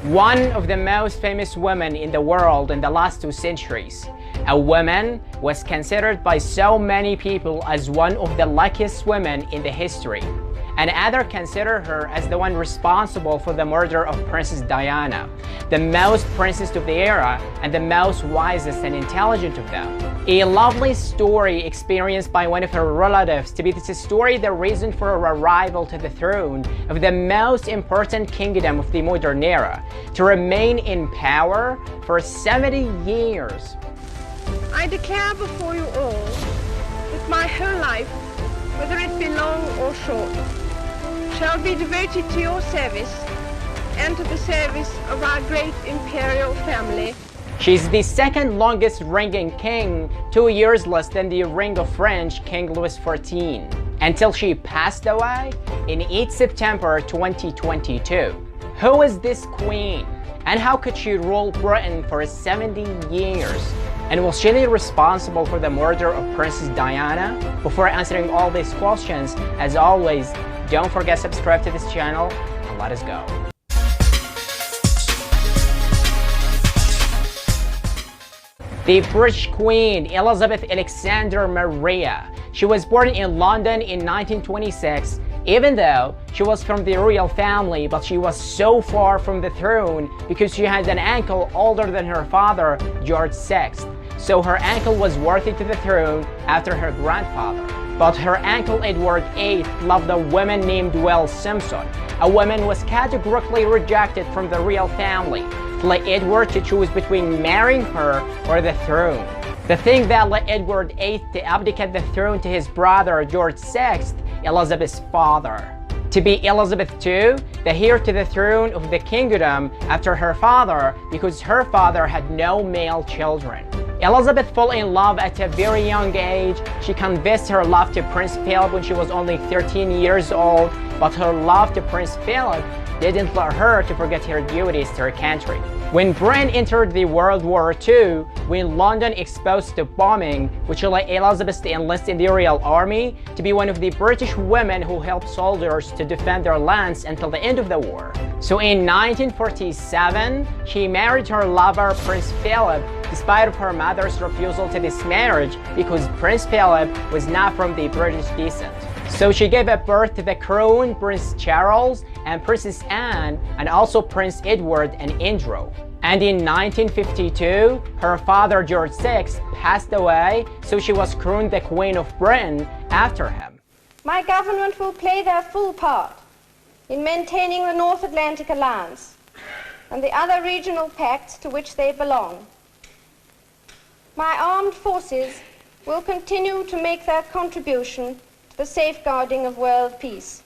one of the most famous women in the world in the last 2 centuries. A woman was considered by so many people as one of the luckiest women in the history, and others consider her as the one responsible for the murder of Princess Diana, the most princess of the era and the most wisest and intelligent of them. A lovely story experienced by one of her relatives to be the story the reason for her arrival to the throne of the most important kingdom of the modern era, to remain in power for 70 years. I declare before you all that my whole life, whether it be long or short, shall be devoted to your service and to the service of our great imperial family. She's the second longest reigning king, 2 years less than the reign of French King Louis XIV, until she passed away in 8 September 2022. Who is this queen? And how could she rule Britain for 70 years? And was she responsible for the murder of Princess Diana? Before answering all these questions, as always, don't forget to subscribe to this channel and let us go. The British Queen Elizabeth Alexander Maria. She was born in London in 1926. Even though she was from the royal family, but she was so far from the throne because she had an uncle older than her father, George VI. So her uncle was worthy to the throne after her grandfather. But her uncle Edward VIII loved a woman named Will Simpson. A woman was categorically rejected from the royal family, to let Edward to choose between marrying her or the throne. The thing that led Edward VIII to abdicate the throne to his brother George VI, Elizabeth's father, to be Elizabeth II, the heir to the throne of the kingdom after her father, because her father had no male children. Elizabeth fell in love at a very young age. She confessed her love to Prince Philip when she was only 13 years old, but her love to Prince Philip didn't let her to forget her duties to her country. When Britain entered the World War II, when London exposed to bombing, which led Elizabeth to enlist in the Royal Army to be one of the British women who helped soldiers to defend their lands until the end of the war. So in 1947, she married her lover Prince Philip despite of her mother's refusal to this marriage because Prince Philip was not from the British descent. So she gave birth to the crown Prince Charles and Princess Anne, and also Prince Edward and Andrew. And in 1952, her father George VI passed away, so she was crowned the Queen of Britain after him. My government will play their full part in maintaining the North Atlantic Alliance and the other regional pacts to which they belong. My armed forces will continue to make their contribution to the safeguarding of world peace.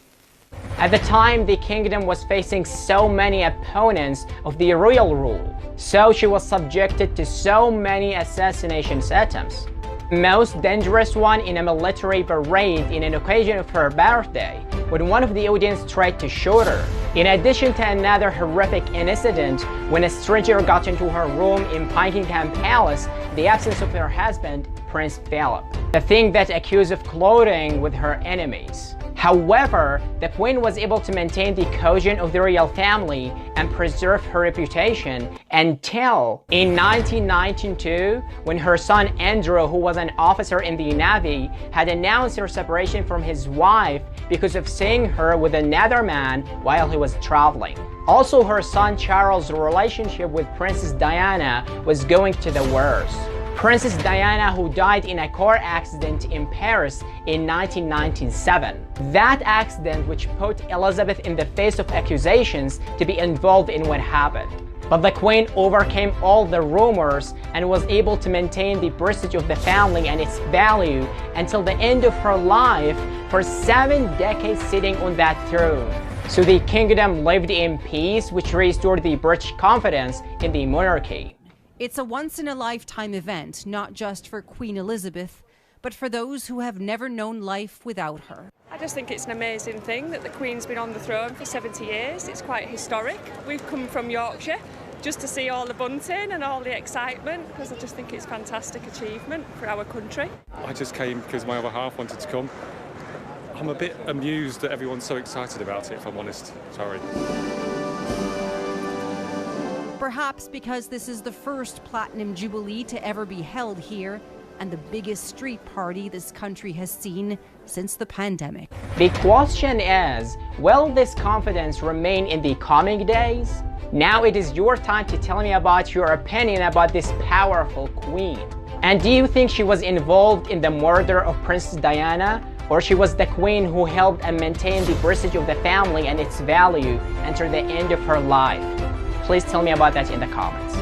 At the time, the kingdom was facing so many opponents of the royal rule, so she was subjected to so many assassination attempts. The most dangerous one in a military parade in an occasion of her birthday, when one of the audience tried to shoot her. In addition to another horrific incident when a stranger got into her room in Buckingham Palace in the absence of her husband, Prince Philip, the thing that accused of colluding with her enemies. However, the Queen was able to maintain the cohesion of the royal family and preserve her reputation until in 1992, when her son Andrew, who was an officer in the Navy, had announced her separation from his wife because of seeing her with another man while he was traveling. Also, her son Charles' relationship with Princess Diana was going to the worst. Princess Diana, who died in a car accident in Paris in 1997. That accident which put Elizabeth in the face of accusations to be involved in what happened. But the Queen overcame all the rumors and was able to maintain the prestige of the family and its value until the end of her life for 7 decades sitting on that throne. So the kingdom lived in peace, which restored the British confidence in the monarchy. It's a once-in-a-lifetime event, not just for Queen Elizabeth, but for those who have never known life without her. I just think it's an amazing thing that the Queen's been on the throne for 70 years. It's quite historic. We've come from Yorkshire just to see all the bunting and all the excitement, because I just think it's a fantastic achievement for our country. I just came because my other half wanted to come. I'm a bit amused that everyone's so excited about it, if I'm honest. Sorry. Perhaps because this is the first Platinum Jubilee to ever be held here, and the biggest street party this country has seen since the pandemic. The question is, will this confidence remain in the coming days? Now it is your time to tell me about your opinion about this powerful queen. And do you think she was involved in the murder of Princess Diana, or she was the queen who helped and maintained the prestige of the family and its value until the end of her life? Please tell me about that in the comments.